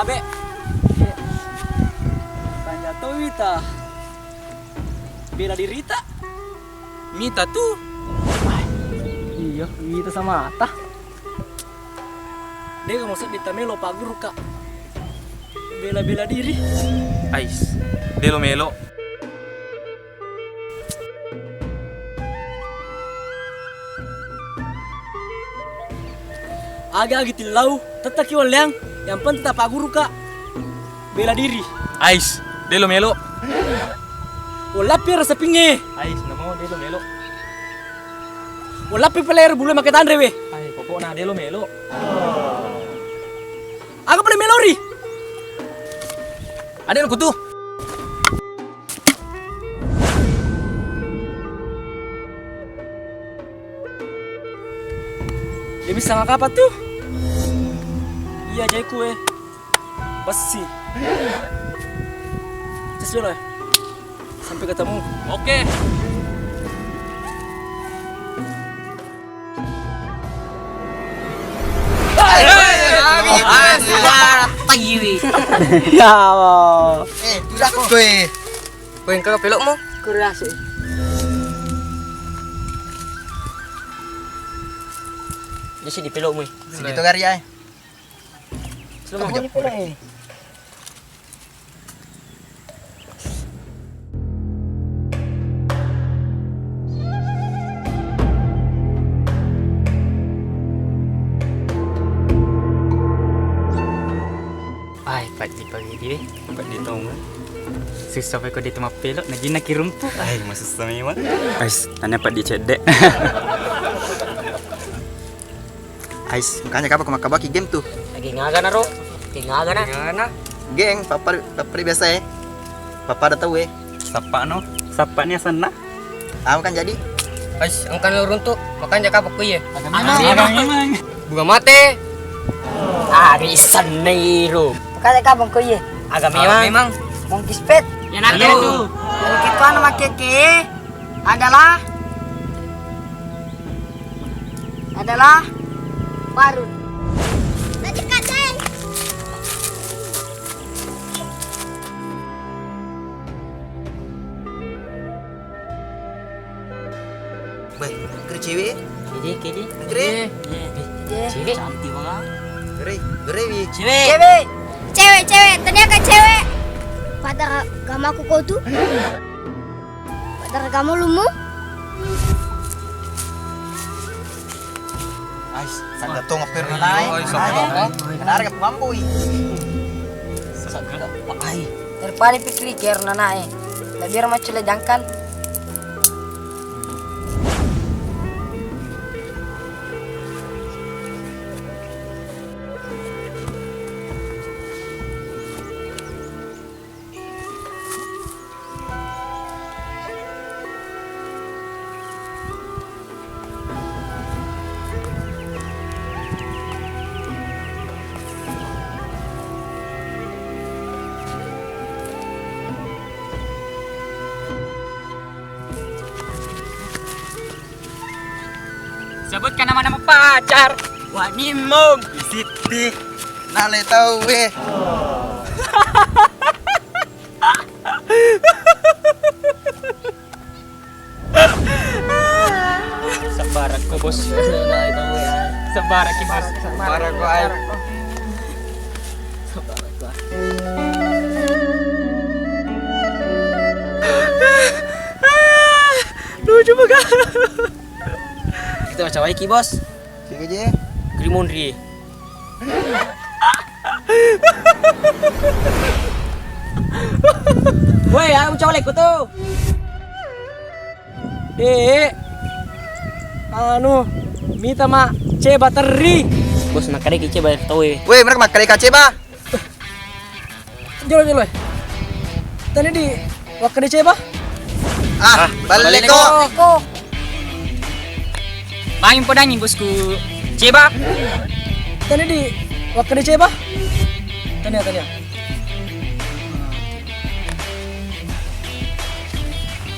tabe. Tanya tuh Wita. Bela diri tak? Mita tuh. Iya, Wita sama Ata. Dia nggak maksud Wita melo Pak Guru kak. Bela-bela diri. Ais, Delo Melo. Agak tilau, tetap kiwan liang. Yang penting tetap Pak Guru kak. Bela diri. Ais, Delo Melo. Walapi rasa pinge. Ais, namo Delo Melo. Walapi peler bulu maket andre we. Ay, pokoknya Delo Melo. Aku pada melori. Ada aku tuh. Dia bisa ngak apa tuh? Iya jadi kue. Besi. Terus dulu ya. Sampai ketemu. Oke. Ya Allah. Tidak gue. Gue yang pelok mo. Keras. Dia sih di pelok mu. Segitu karya. Selamat di pelok. Ay, pagi dia. Pak di tahu kan. Susah kau di tempat pelok, nak kirim tuh. Ay, masih susah memang. Ais, tanya Pak di cedek. Ais, makanya kapan kau makabaki game tuh? Lagi ngaga na ro. Lagi ngaga na. Geng, papa biasa ya. Papa ada tahu ya. Sapa no? Sapanya sana. Aku kan jadi. Ais, ang kanil runtuk, makanya kapok ko iya. Emang. Bunga mate. Ari sanero. Kada ka bang kuye? Aga memang. Monkey spit. Yan na tuh. Yang kita nama keke adalah Barun. Nanti kadang. Baik, kere cewek. Kedi. Kere. Cewek cantik banget. Kere wi. Cewek. Cewek. Ternyata cewek. Pada gamaku kau tuh. Pada kamu lumu. Ais, sagda to ngapir na lai. Kenara ka pamboy. Sagda. Ay. Daripada pikir karena nae. Biar macam ledangkan. Sebutkan nama-nama pacar. Wanimong. Siti. Nale tahu we. Sebarak ko bos. Nah itu ya. Sebarak ki bos. Para ko ay. Lucu banget. Kita macam baik ki bos. Sige je. Krimonri. Woi, aku colek ko tuh. Minta ma ceba teri. Bos nak kare ki ceba tahu eh. We, mereka makale ka ceba. Jolo. Tadi di wakade ceba. Balik ko. Ko. Main pedangin bosku. Ceba. Tadi di wakade ceba. Tanya.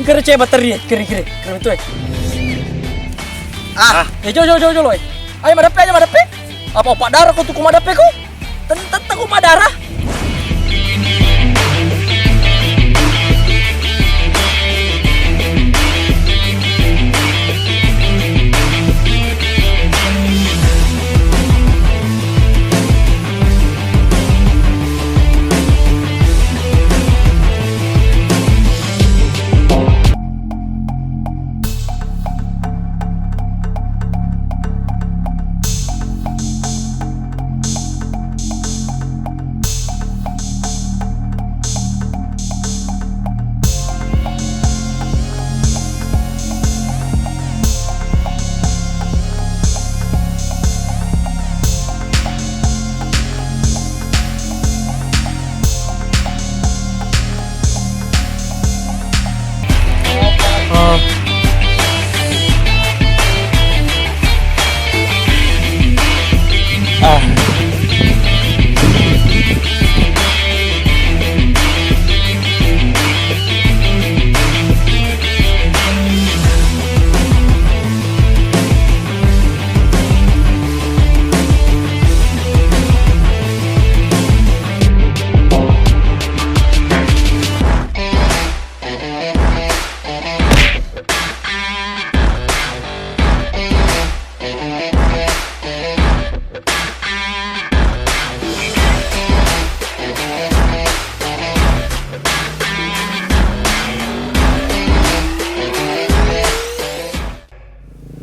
Kira ceba teri, kira itu eh. Jolo. Ayo madape. Apa darah kau tuh madape kau? Tentu kau darah.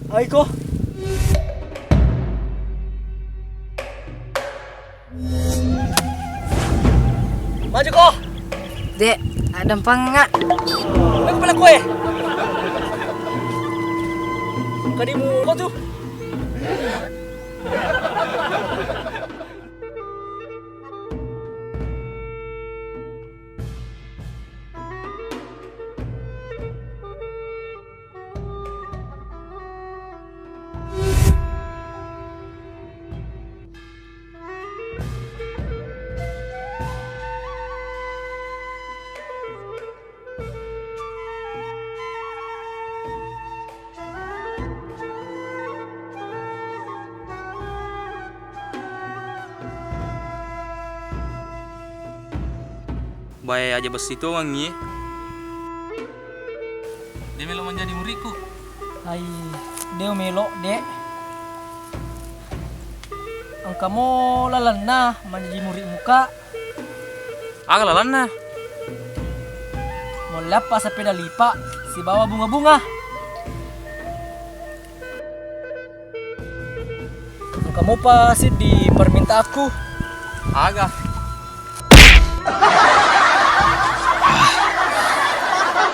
Ay ko. Maju ko. Dek, ada pangga. Ano pala ko eh? Kadimu ko tuh. Baik aja bos itu wangi. Dia melo menjadi muridku. Ay, deo melo, dek. Ang kamo lalan na, manjadi murid muka. Aga lalan na. Mulap pa sa pedalipa, si bawa bunga-bunga. Ang kamo pa si di perminta aku. Aga.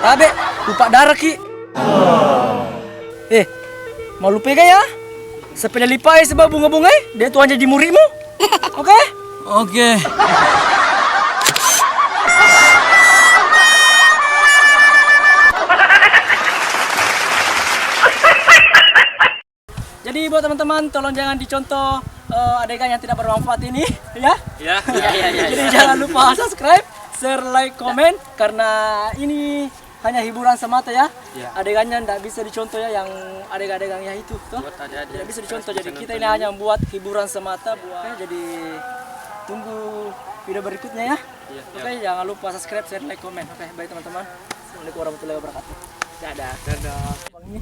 Abe, lupa darah ki. Mau lupa ya? Sepeda lipat sebab bunga-bunga, dia tuan jadi muridmu. Oke? Oke. Jadi buat teman-teman, tolong jangan dicontoh adegan yang tidak bermanfaat ini, ya? Ya. Jadi jangan lupa subscribe, share, like, komen, karena ini hanya hiburan semata ya. Adegannya tidak bisa dicontoh ya, yang adegan-adegannya itu tuh. Tidak bisa dicontoh. Jadi kita ini hanya membuat hiburan semata buat. Oke, jadi tunggu video berikutnya ya. Oke, jangan lupa subscribe, share, like, komen. Oke, baik teman-teman. Assalamualaikum warahmatullahi wabarakatuh. Dadah. Bang ini.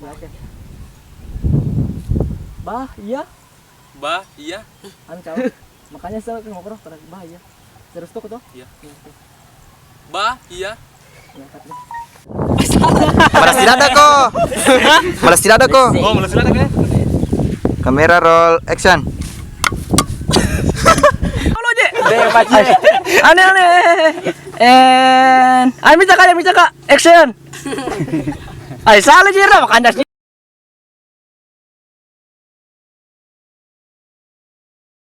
Ya, oke. Bah, iya. Bah, iya. Ancau. Makanya saya mau kerah pada bahaya. Terus tuh tuh. Iya. Bah, iya. Malas tidak ada kok. Malas tidak ada kok. Oh, malas sudah kan? Kamera roll action. Halo, Je. Aneh. And minta kak, action. Ay, salah je lah, makanya